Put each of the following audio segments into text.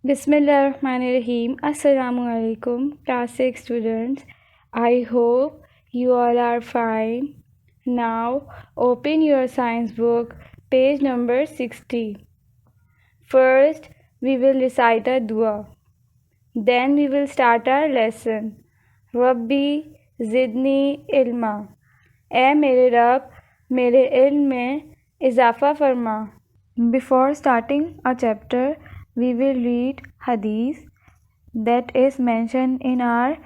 Bismillahirrahmanirrahim. Assalamu alaikum, class 6 students. I hope you all are fine. Now, open your science book, page number 60. First, we will recite a dua. Then, we will start our lesson. Rabbi zidni ilma. ए मेरे रब मेरे इल्म में इजाफ़ा फरमा. Before starting a chapter, we will read hadith that is mentioned in our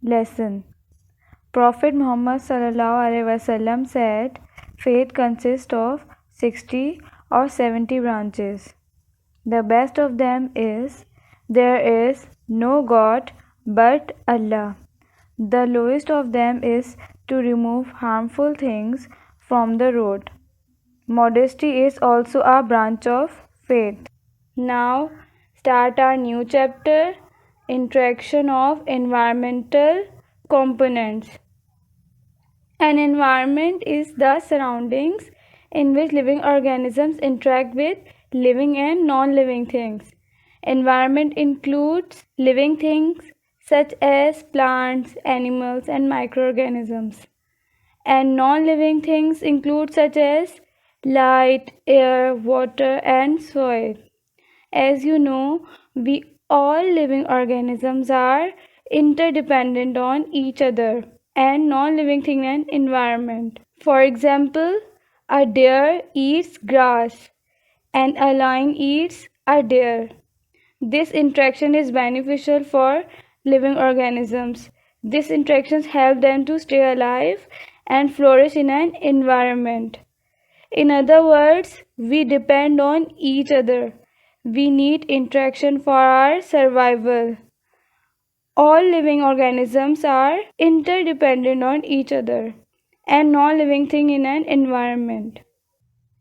lesson. Prophet Muhammad sallallahu alaihi wasallam said, faith consists of 60 or 70 branches. The best of them is, there is no God but Allah. The lowest of them is to remove harmful things from the road. Modesty is also a branch of faith. Now, start our new chapter, Interaction of Environmental Components. An environment is the surroundings in which living organisms interact with living and non-living things. Environment includes living things such as plants, animals, and microorganisms. And non-living things include such as light, air, water, and soil. As you know, we all living organisms are interdependent on each other and non-living thing and environment. For example, a deer eats grass and a lion eats a deer. This interaction is beneficial for living organisms. These interactions help them to stay alive and flourish in an environment. In other words, we depend on each other. We need interaction for our survival. All living organisms are interdependent on each other and non-living thing in an environment.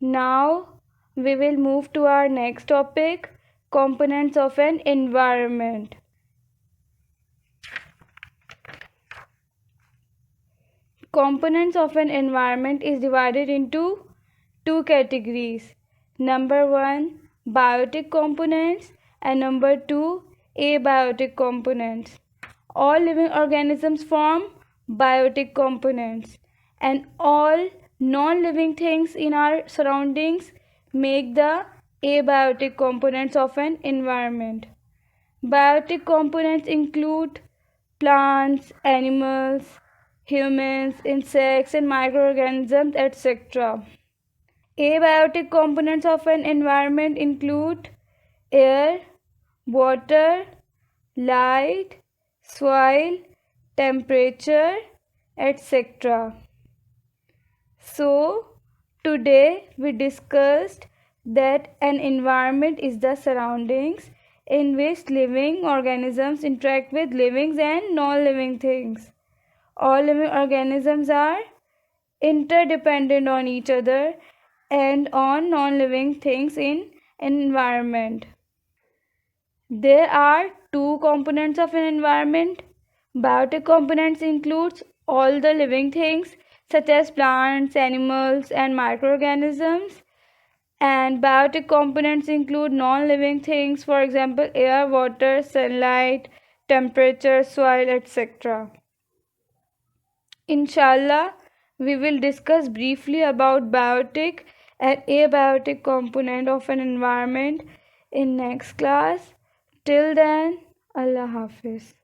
Now we will move to our next topic, components of an environment. Components of an environment is divided into two categories. Number 1, biotic components, and number 2, abiotic components. All living organisms form biotic components, and all non-living things in our surroundings make the abiotic components of an environment. Biotic components include plants, animals, humans, insects, and microorganisms, etc. Abiotic components of an environment include air, water, light, soil, temperature, etc. So, today we discussed that an environment is the surroundings in which living organisms interact with living and non-living things. All living organisms are interdependent on each other and on non-living things in an environment. There are two components of an environment. Biotic components includes all the living things such as plants, animals, and microorganisms. And biotic components include non-living things, for example, air, water, sunlight, temperature, soil, etc. Inshallah, we will discuss briefly about biotic and abiotic component of an environment in next class. Till then, Allah Hafiz.